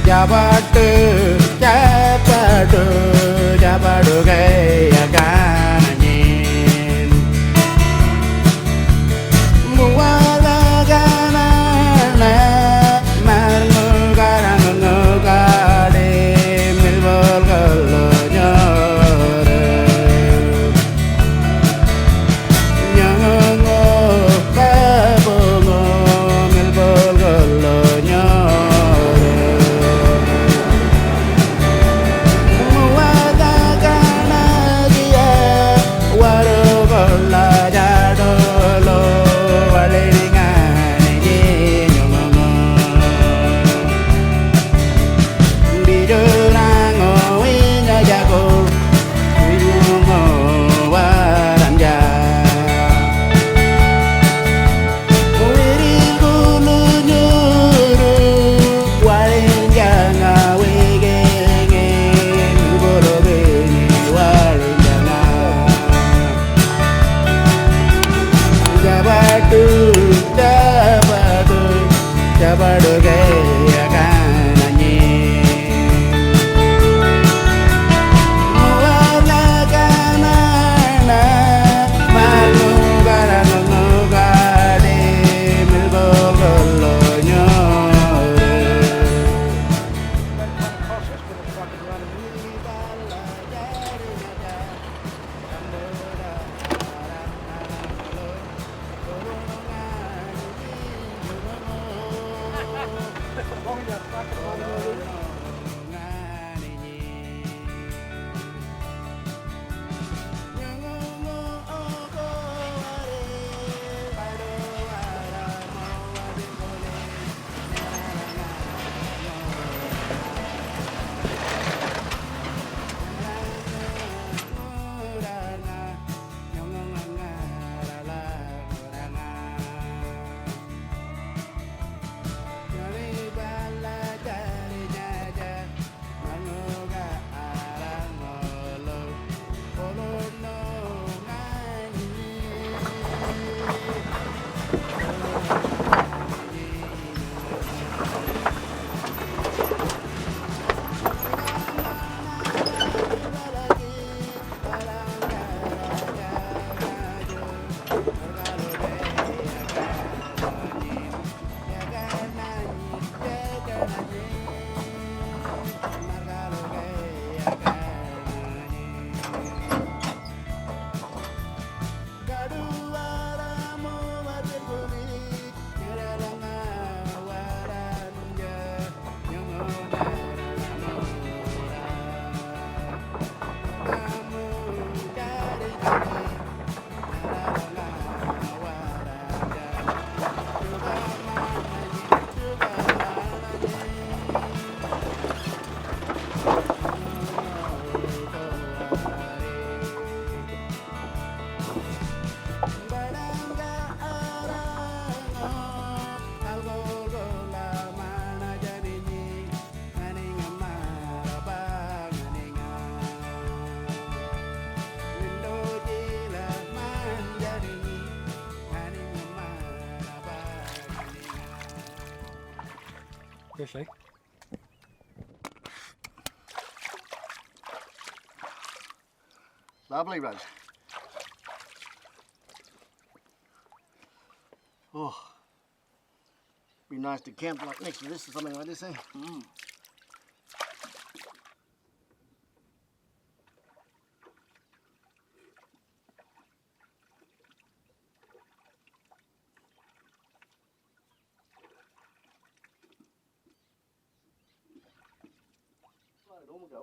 Jabadu, jabadu, jabadu gaya kananin. Muala ganana, marmu garang nugade, milbol galo nyore. Nyango babongo, milbol galo nyore. Muala ganagia, waro gola jadolo, waliringani nyongo. Bijorango winya jago, winyongo waranja. Wirigulu nyuru, warinjanga wigenge, bolobeni warinjanga. Jabadu, jabadu, jabadu gaya kananyin. Muala ganana, malu garang nugade, milbol galo nyore. Yes, eh? Lovely, Rose. Oh, be nice to camp like next to this or something like this, eh?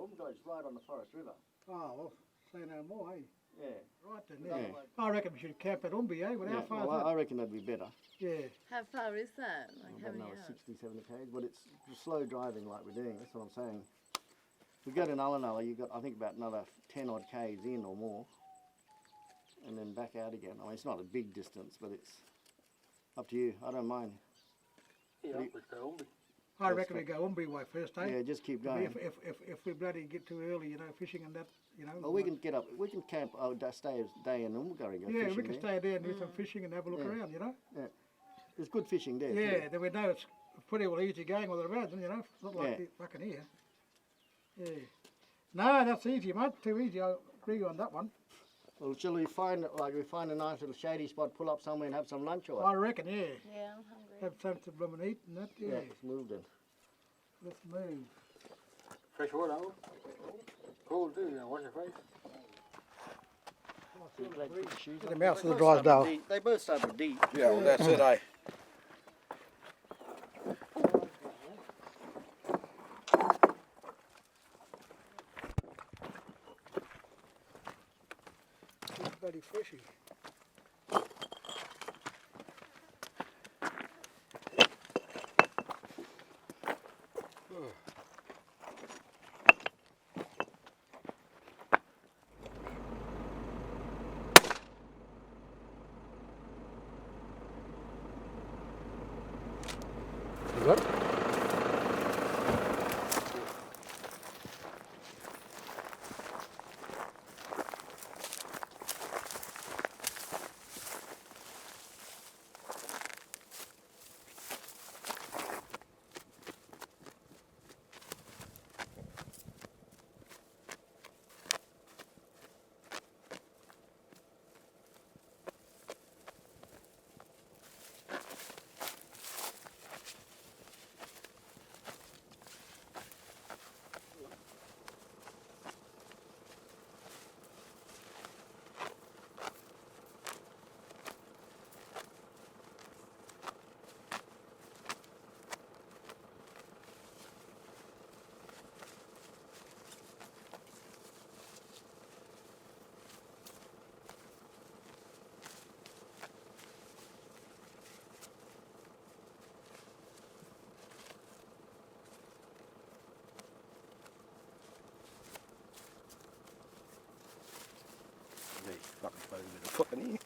Oombulgurri's right on the Forest River. Oh, well, say no more, eh? Yeah. Right then, Yeah. I reckon we should camp at Oombulgurri, eh? But how far well, is I reckon that'd be better. that? Yeah. How far is that? Like how About many another hours? 60, 70 k's, but it's slow driving like we're doing. That's what I'm saying. If we go to Nulla, you got I think about another 10 odd k's in or more, and then back out again. I mean, it's not a big distance, but it's up to you. I don't mind. Yeah, let's go Oombulgurri. I reckon we go Oombulgurri first, eh? Yeah, just keep I mean, going. if we bloody get too early, you know, fishing and that, you know. Well, we can get up. We can camp. Stay a day in Oombulgurri. Go Yeah, fishing we can there. stay there and do some fishing and have a look Yeah. around, you know. Yeah. There's good fishing there. Yeah, too. then we know it's pretty well easy going with the rods, you know, not like Yeah. fucking here. Yeah. No, that's easy, mate. Too easy. I agree on that one. Well, shall we find a nice little shady spot, pull up somewhere and have some lunch or what? I reckon, yeah. Yeah, I'm hungry. Have something to bloom and eat and that, yeah. Let's move then. Let's move. Fresh water, oh. Cold too, you know, wash your face. Get them out so the dries down. They both start with D. Yeah, well, that's it, eh? It's bloody freshy. Good. Fucking put a bit of foot in here.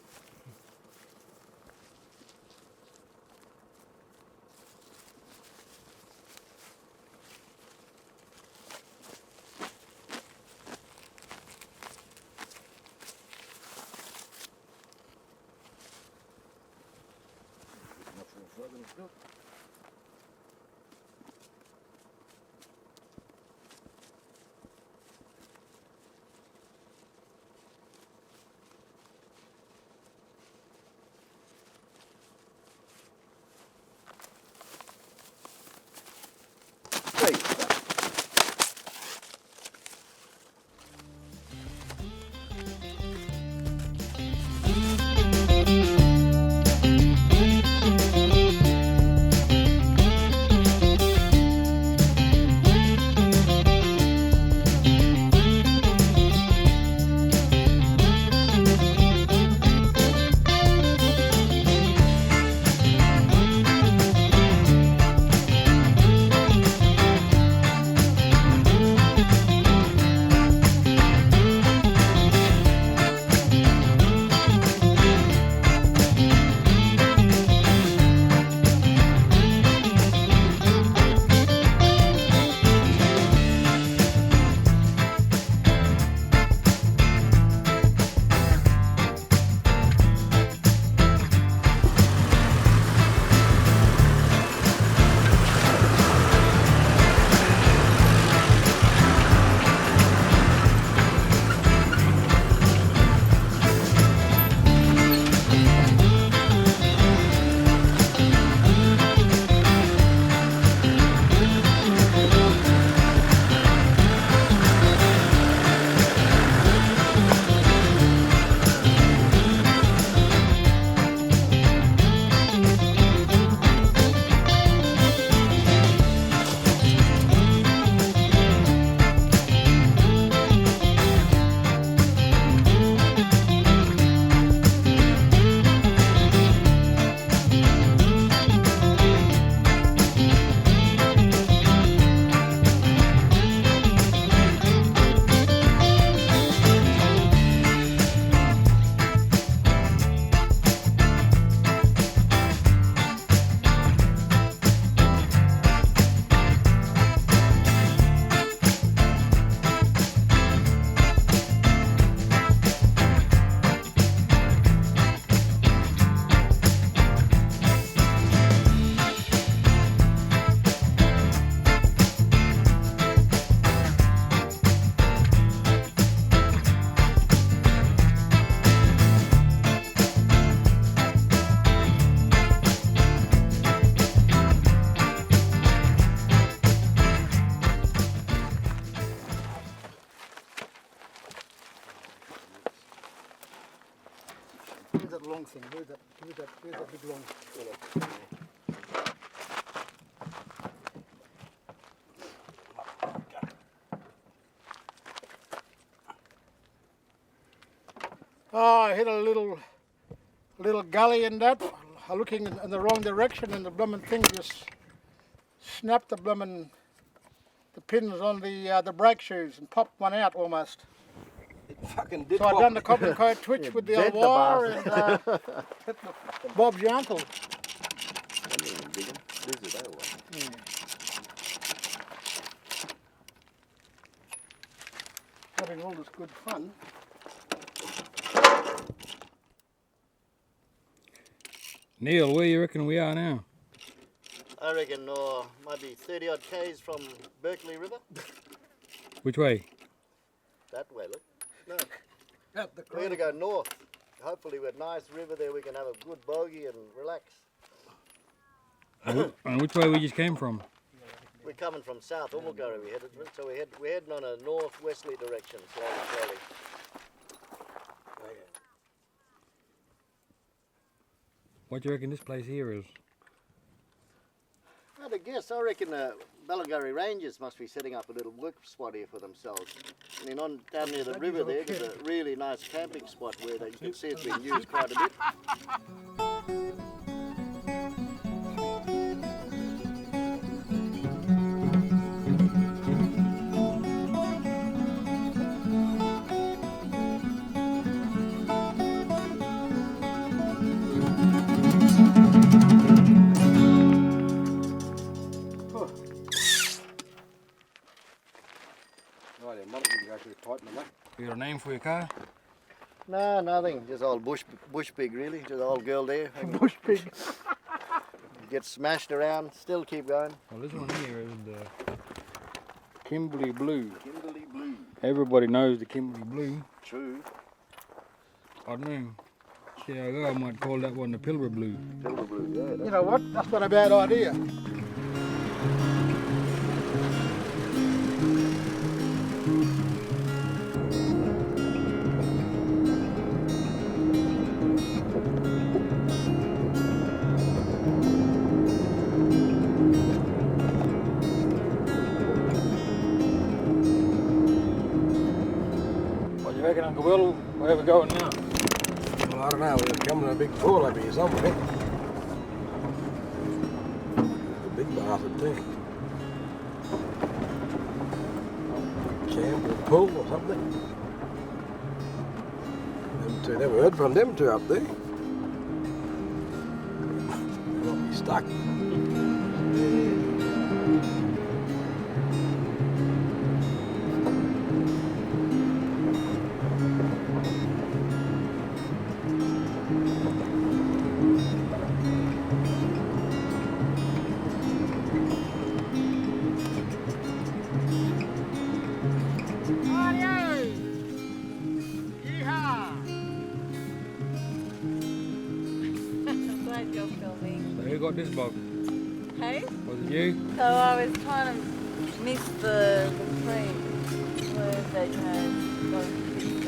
Here's a big long. Oh, I hit a little gully in that, looking in the wrong direction, and the bloomin' thing just snapped the pins on the brake shoes and popped one out almost. It fucking did. So I done the cobbling coat twitch with the old bent the wire and Bob's your uncle. Having all this good fun. Neil, where you reckon we are now? I reckon might be 30 odd k's from Berkeley River. Which way? That way, look. No, At the we're going to go north. Hopefully with a nice river there we can have a good bogey and relax. And which way we just came from? We're coming from south Oombulgurri, we headed, so we're heading on a northwesterly direction, slowly. What do you reckon this place here is? I'd guess, I reckon the Oombulgurri Rangers must be setting up a little work spot here for themselves. I mean, down near the river there's a really nice camping spot where you can see it's been used quite a bit. You got a name for your car? No, nothing, just old bush pig really, just an old girl there. bush pig. Get smashed around, still keep going. Well, this one here is the Kimberley Blue. Kimberley Blue. Everybody knows the Kimberley Blue. True. I don't know. See how I go, I might call that one the Pilbara Blue. Pilbara Blue, yeah. You know what? That's not a bad idea. What do you reckon, Uncle Will? Where are we going now? Well, I don't know. We're coming to a big pool over here somewhere. A big bath, I think. Camp or pool or something. Them two, never heard from them two up there. They might be stuck. Glad you're filming. So who got this bug? Hey? Was it you? So I was trying to miss the cream where they had those fish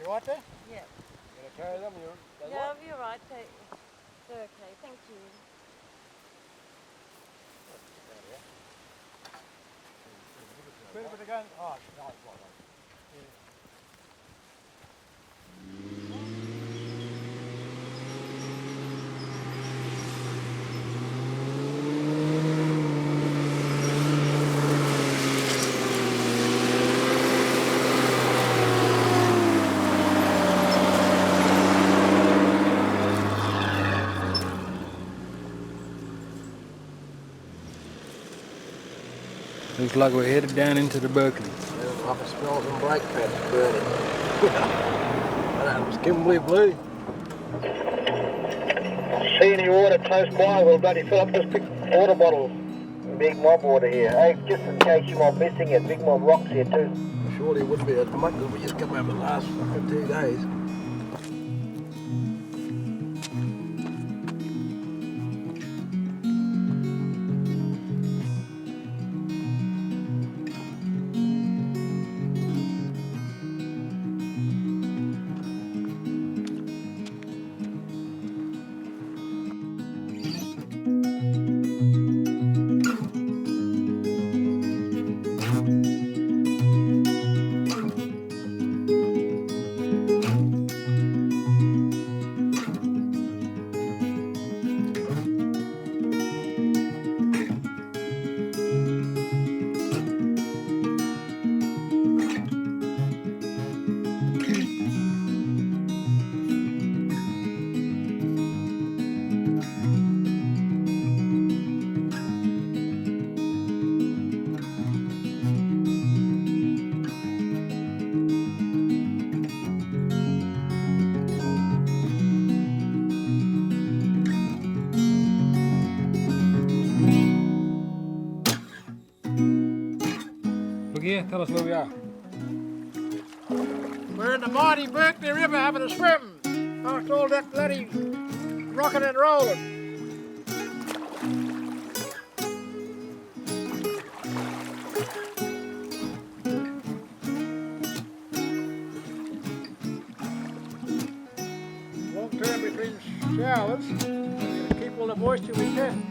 Right there? Yeah. Gonna carry them? Yeah, you're right. They're okay. Thank you. little bit again. Oh, no, right. Looks like we're headed down into the Berkeley. I can smell some brake pads burning. That was Kimberley Blue. See any water close by, we'll bloody fill up this big water bottle. Big mob water here. Hey, just in case you are missing it, big mob rocks here too. Surely would be as much as we just come over the last fucking 2 days. Look here, tell us where we are. We're in the mighty Berkeley River having a swim. After all that bloody rocking and rolling. Long term between showers. We're going to keep all the moisture we can.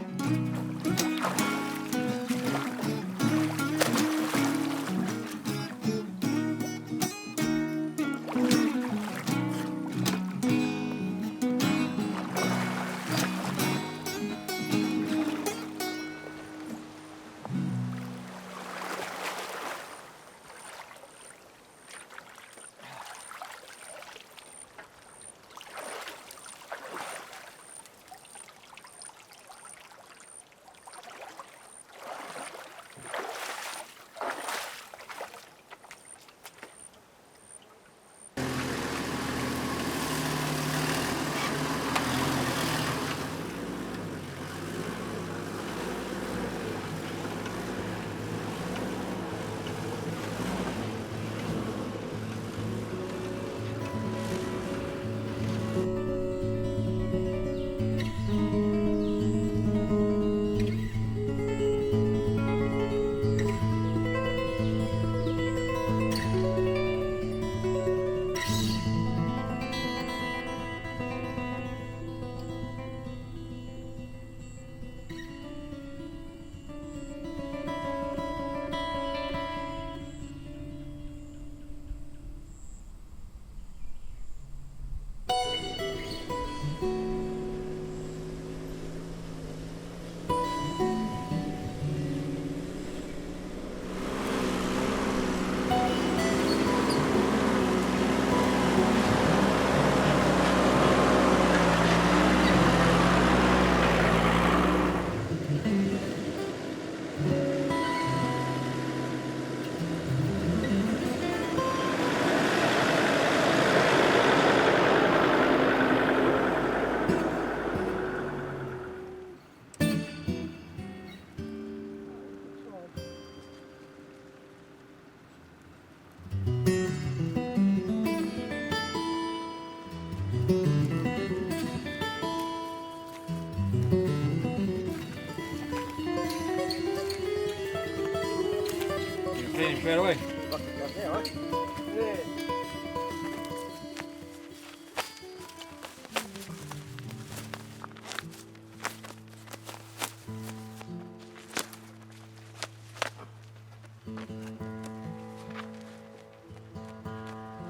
Clean straight away.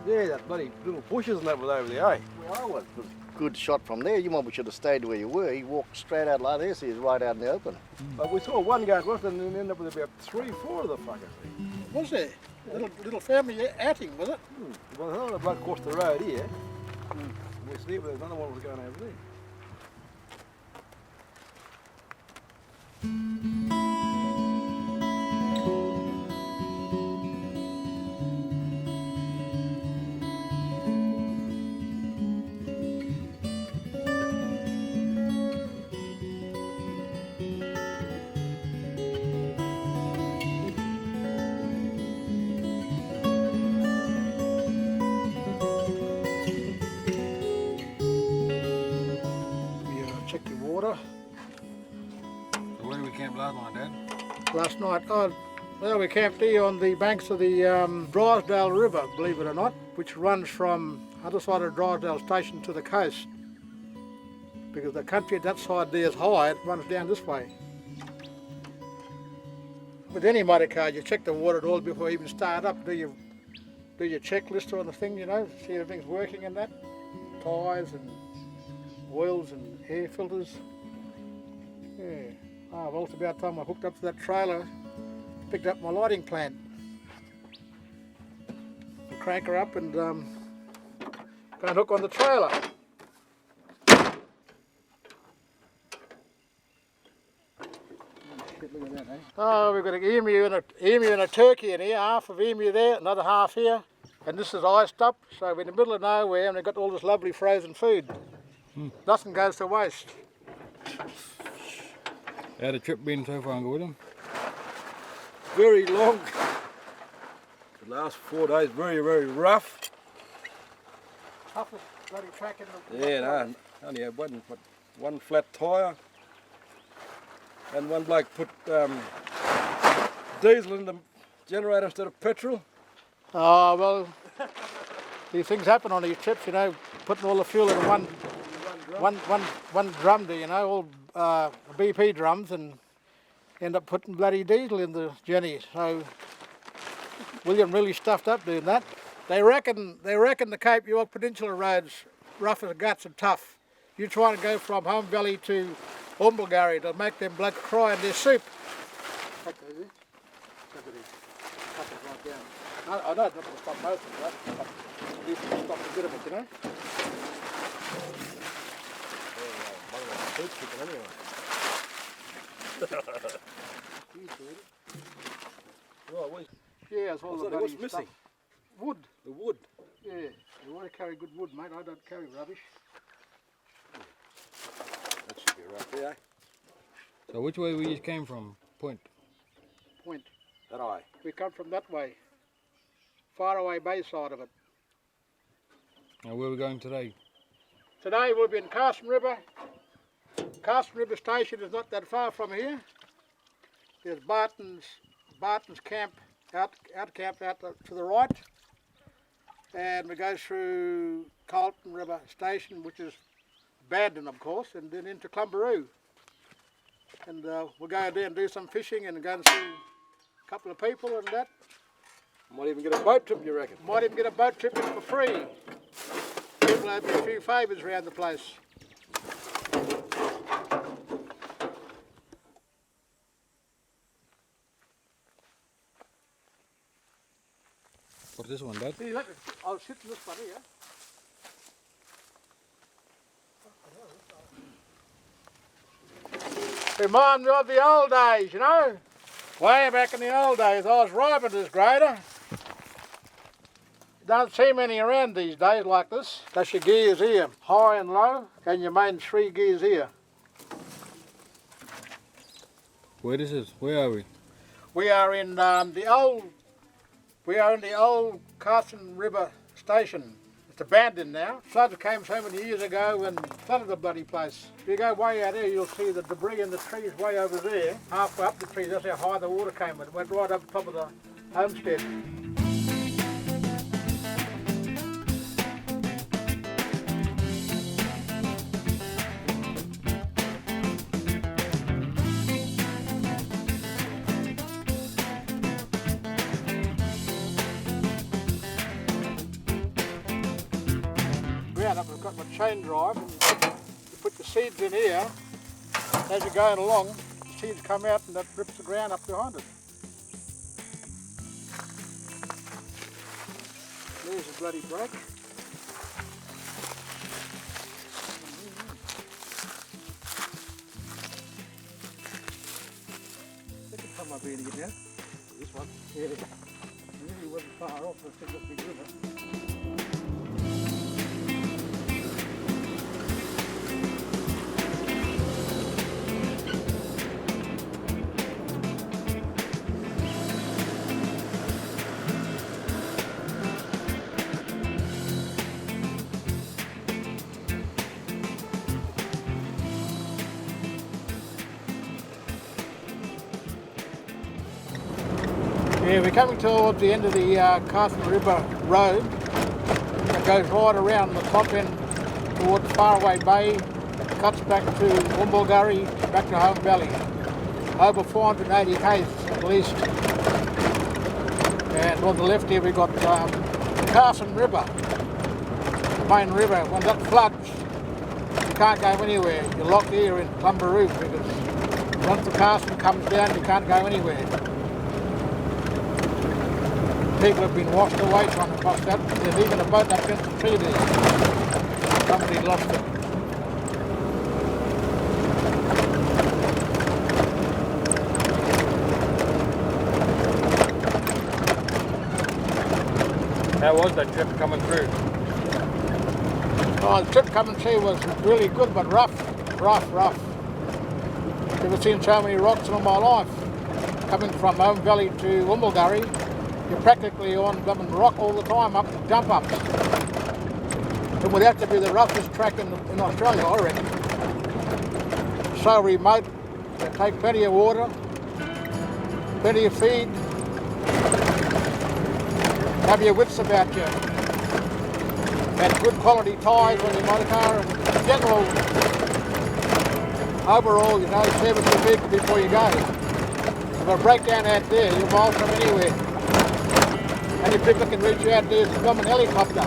Yeah, that bloody little bushes and that was over there, eh? Where I was good shot from there. You probably should have stayed where you were. He walked straight out like this. He was right out in the open. But we saw one guy left and then ended up with about 3, 4 of the fuckers. Was there? Little family outing, was it? Well, another bloke across the road here. We see it, but there's another one was going over there. Check your water. So where did we camp last night, Dad? Last night, well, we camped here on the banks of the Drysdale River, believe it or not, which runs from other side of Drysdale Station to the coast. Because the country at that side there is high, it runs down this way. With any motor car, you check the water at all before you even start up. Do your checklist on the thing, you know, see everything's working and that. Tyres and oils and air filters. Yeah. Well, it's about time I hooked up to that trailer, picked up my lighting plant. Crank her up and go and hook on the trailer. Look at that, eh? Oh, we've got an emu and a turkey in here, half of emu there, another half here. And this is iced up, so we're in the middle of nowhere and we've got all this lovely frozen food. Nothing goes to waste. How'd the trip been so far, Uncle William? Very long. The last 4 days, very, very rough. Toughest bloody track in the... Yeah, no, only had one flat tyre. And one bloke put diesel in the generator instead of petrol. Oh, well, these things happen on these trips, you know, putting all the fuel in one drum there, you know, all BP drums, and end up putting bloody diesel in the journey. So William really stuffed up doing that. They reckon the Cape York Peninsula road's rough as guts and tough. You try to go from Home Valley to Oombulgurri to make them blokes cry in their soup. I know it's not going to stop most of that, but at least it'll stop a bit of it, you know. Yeah, it's all the bloody What's stuff. missing? Wood. The wood. Yeah, you want to carry good wood, mate. I don't carry rubbish. That should be right there. So which way we just came from? Point. That eye. We come from that way. Far away bay side of it. Now where are we going today? Today we'll be in Carson River. Carson River Station is not that far from here. There's Barton's camp, out to the right. And we go through Carlton River Station, which is abandoned of course, and then into Kalamburu. And we'll go there and do some fishing and go and see a couple of people and that. Might even get a boat trip, you reckon? Might even get a boat trip in for free. People owe me a few favours around the place. What's this one, Dad? See, look, I'll sit in this one here. Remind me of the old days, you know? Way back in the old days, I was riding this grader. Don't see many around these days like this. That's your gears here, high and low, and your main 3 gears here. Where is this? Where are we? We are in the old Carson River Station. It's abandoned now. Floods came so many years ago and flooded the bloody place. If you go way out there, you'll see the debris in the trees way over there. Halfway up the trees, that's how high the water came. It went right up top of the homestead. I've got my chain drive, and you put the seeds in here. As you're going along, the seeds come out and that rips the ground up behind it. There's a bloody brake. Second time I've been here now. This one? Yeah. It really wasn't far off, I think it was big river. Yeah, we're coming towards the end of the Carson River Road. It goes right around the top end towards Faraway Bay, cuts back to Oombulgurri, back to Home Valley. Over 480 k's at least. And on the left here we've got the Carson River, the main river. When that floods, you can't go anywhere. You're locked here in Kalamburu because once the Carson comes down, you can't go anywhere. People have been washed away trying to cross that. There's even a boat up against the tree there. Somebody lost it. How was that trip coming through? Oh, the trip coming through was really good, but rough. Never seen so many rocks in all my life. Coming from Home Valley to Oombulgurri, you're practically on blubbing rock all the time, up jump ups. It would have to be the roughest track in Australia, I reckon. So remote, they take plenty of water, plenty of feed. Have your wits about you. Have good quality tyres on your motor car, and in general, overall, you know, service your vehicle before you go. If a breakdown out there, you're miles from anywhere. Any people can reach you out there from an helicopter.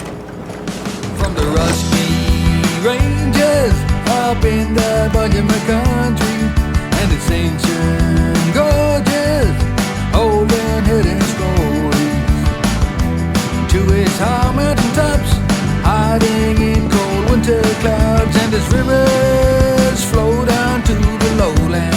From the rusty ranges up in the Oombulgurri country and its ancient gorges holding hidden stories, to its high mountain tops hiding in cold winter clouds, and its rivers flow down to the lowlands.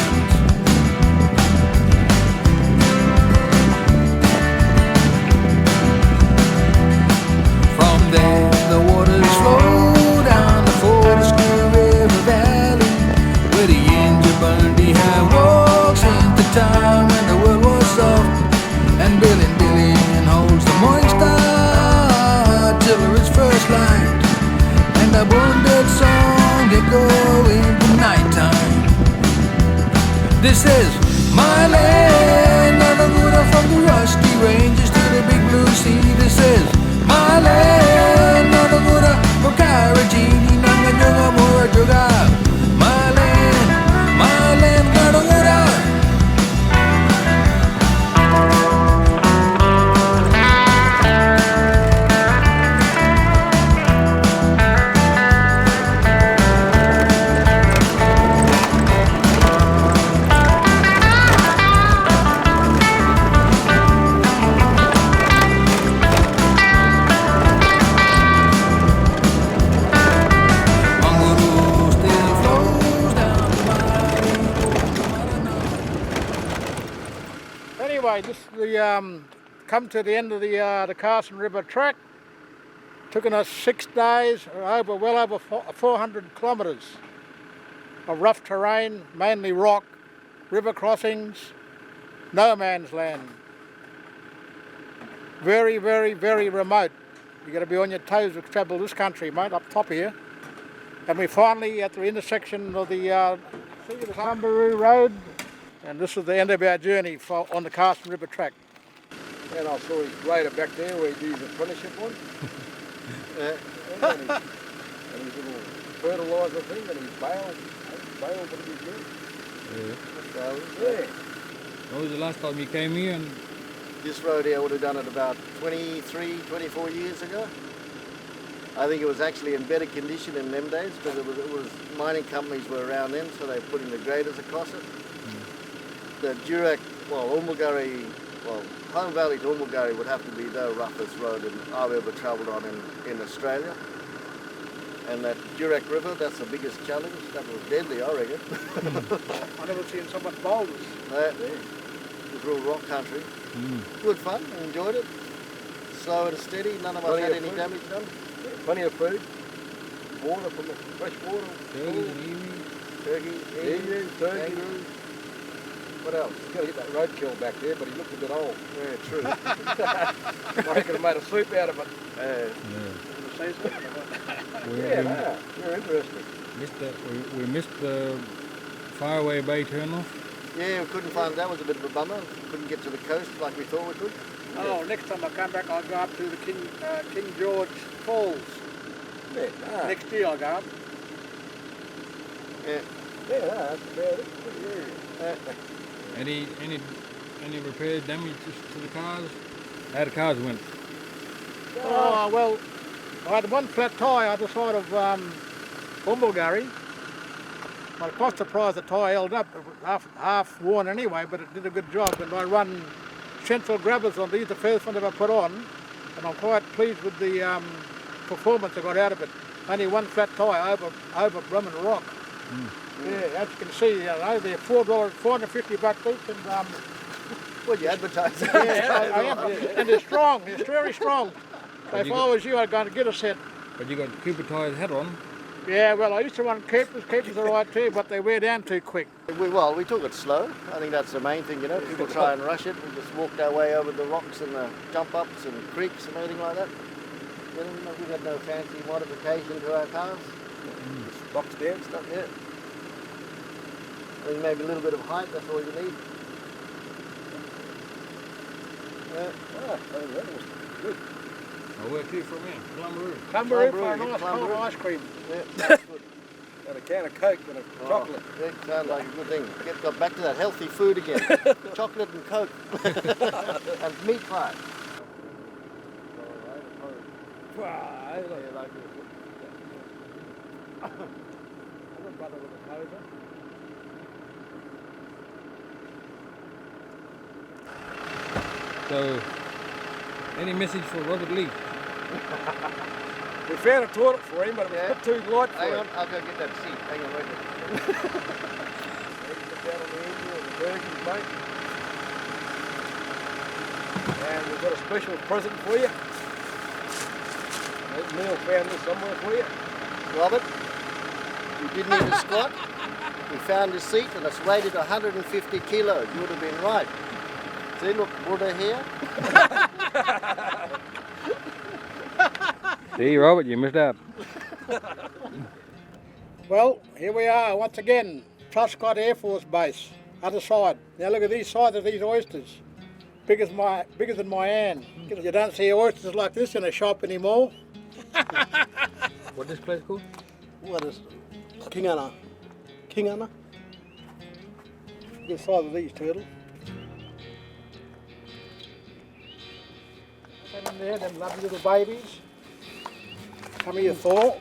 There the waters flow down the Truscott River Valley, where the engine burned behind walks into time when the world was soft, and Billy holds the morning star till its first light, and the wounded song get going to nighttime. This is my land, Oombulgurri, from the rusty ranges to the big blue sea. This is my land, Oombulgurri, Oombulgurri, Nanganyoga, Murajoga. My land, Oombulgurri. Anyway, this the come to the end of the Carson River Track. Took us 6 days, well over 400 kilometres of rough terrain, mainly rock, river crossings, no man's land. Very, very, very remote. You got to be on your toes to travel this country, mate, up top here. And we're finally at the intersection of the Kalamburu Road, and this is the end of our journey on the Carson River Track. And I saw his grader back there where he did his apprenticeship on. and his little fertiliser thing and his bale what did he do? So, yeah. When was the last time you came here? And This road here I would have done it about 23, 24 years ago. I think it was actually in better condition in them days because it was mining companies were around then, so they were putting the graders across it. The Durack, Oombulgurri, Home Valley to Oombulgurri would have to be the roughest road I've ever travelled on in Australia. And that Durack River, that's the biggest challenge. That was deadly, I reckon. I never seen so much boulders. It was real rock country. Good fun, enjoyed it. Slow and steady, none of us had any damage done. Plenty of food, water from the fresh water, turkey, kangaroo. What else? He's got to hit that roadkill back there, but he looked a bit old. Yeah, true. I reckon I made a soup out of it. You're interesting. We missed the Faraway Bay turnoff. Yeah, we couldn't find that. Was a bit of a bummer. Couldn't get to the coast like we thought we could. Oh, next time I come back, I'll go up to the King George Falls. Yeah, Next year I'll go up. Yeah. Yeah, that's about it. Yeah. Any repair damages to the cars? How the cars went? Oh, well, I had one flat tyre either side of Oombulgurri. I was quite surprised the tyre held up. It was half worn anyway, but it did a good job. And I run central grabbers on these, the first one that I put on, and I'm quite pleased with the performance I got out of it. Only one flat tyre over Brum and Rock. Yeah, as you can see, they're $450 each, and Well, you advertise it. I am. And they're strong. They're very strong. So if I was you, I'd go and get a set. But you got Cooper tyres head on. Yeah, well, I used to run Coopers. Coopers are right too, but they wear down too quick. We took it slow. I think that's the main thing, you know. People try and rush it. We just walked our way over the rocks and the jump ups and creeks and everything like that. We had no fancy modification to our cars. Just box down stuff. Yeah. I think maybe a little bit of height, that's all you need. Yeah. That was good. Oh, where to from here? Kalamburu. Kalamburu for a nice cold ice cream. Yeah, that's good. And a can of Coke and a chocolate. Yeah, sounds like a good thing. Got back to that healthy food again. Chocolate and Coke. And meat pie. I wouldn't bother with a closer. So, any message for Robert Lee? We found a toilet for him, but it was a bit too light for Hang him. on, I'll go get that seat. Hang on, wait a minute. Get down on the engine and the burgers, mate. And we've got a special present for you. Neil found this somewhere for you. Robert, you didn't need a squat. We found his seat and it's rated 150 kilos. You would have been right. See, look, Buddha here. See, Robert, you missed out. Well, here we are once again, Truscott Air Force Base, other side. Now look at these size of these oysters, bigger than my hand. You don't see oysters like this in a shop anymore. What's this place called? What is King Anna? King Anna? Good size of these turtles. Them in there, them lovely little babies. Some of you thaw.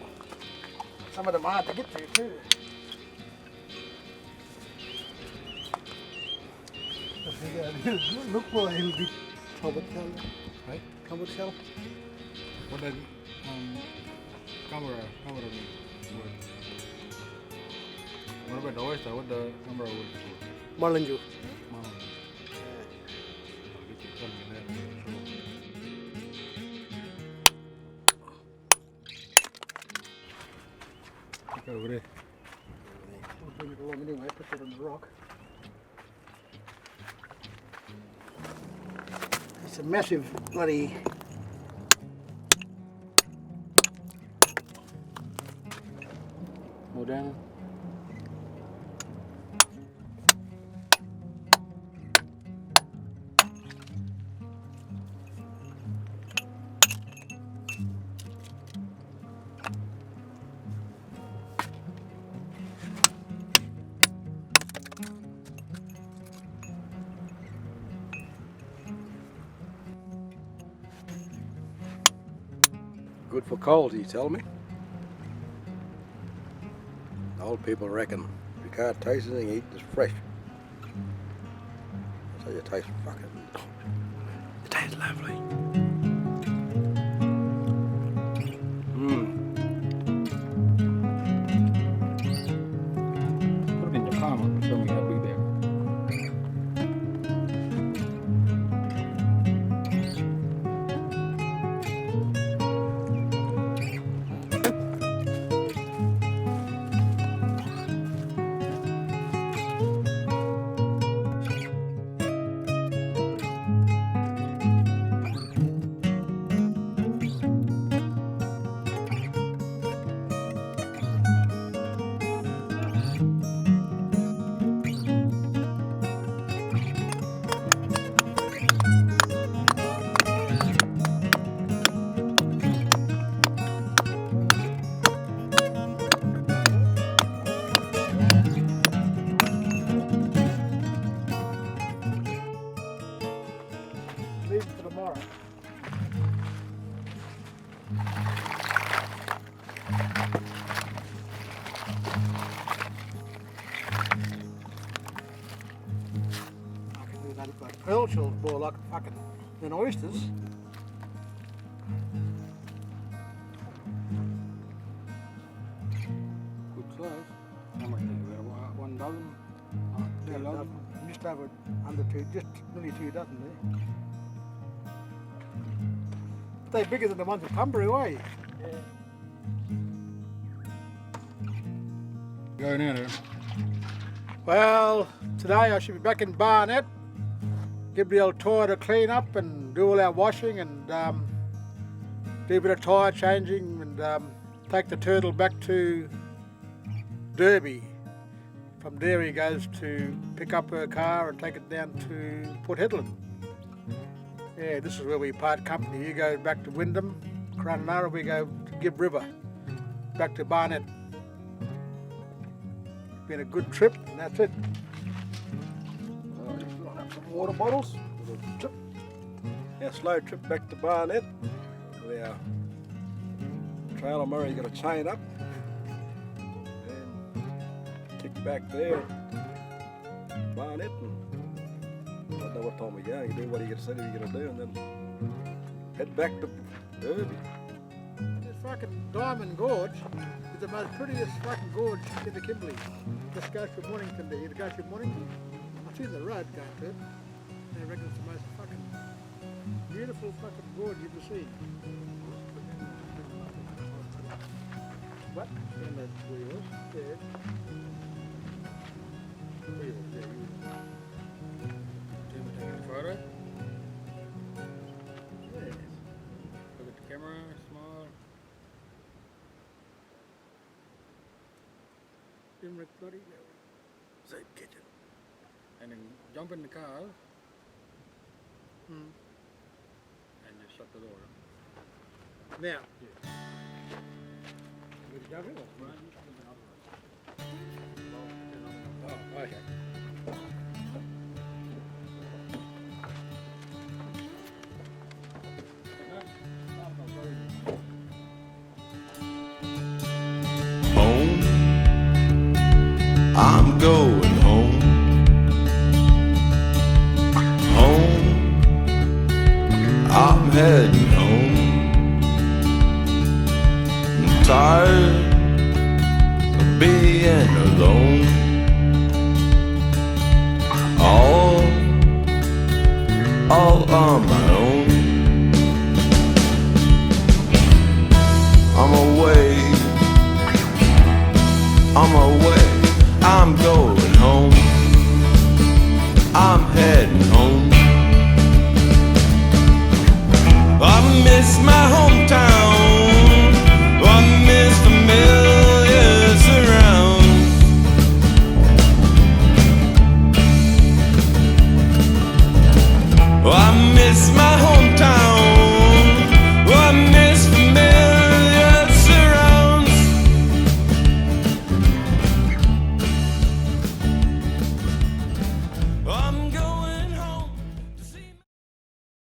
Some of them hard to get to too. Look for a little bit trouble shell. Right? Trouble shell. What does camera mean? What about the oyster? What the camera word for? Malanju. Over there. I'll bring it along anyway, put it on the rock. It's a massive bloody... More down. good for colds, he tell me. Old people reckon if you can't taste anything, eat this fresh. So you taste fucking. It tastes lovely. Put it in your palm and show me how big they are. Leave it for tomorrow. I can do that, but pearl shells more like fucking than oysters. Good size. How much did you get? 1 dozen? Yeah, 2 dozen? just over under two, just nearly 2 dozen there. They're bigger than the ones at Kalamburu, eh? Go now, then. Well, today I should be back in Barnet. Give the old tyre to clean up and do all our washing and do a bit of tyre changing and take the turtle back to Derby. From there he goes to pick up her car and take it down to Port Hedland. Yeah, this is where we part company. You go back to Wyndham, Cronulla, we go to Gibb River, back to Barnet. Been a good trip, and that's it. Just line up some water bottles. Little trip. Our slow trip back to Barnet. With our trailer Murray got a chain up. And kick back there. Barnet. And I don't know what time we're going. You do what you said you're going to do, and then head back to Derby. This fucking Diamond Gorge is the most prettiest fucking gorge in the Kimberley. Just goes from Mornington there. You go through Mornington. I've seen the road going to it. I reckon it's the most fucking beautiful fucking gorge you've ever seen. What? In the wheels. There. Wheels, yeah. Take a photo. Yes. Look at the camera, smile. Limerick bloody Soup kitchen. And then jump in the car Hmm. and just shut the door. Now. Would you jump in? Oh, okay. Home, I'm going home. Home, I'm heading home. I'm tired of being alone. All on my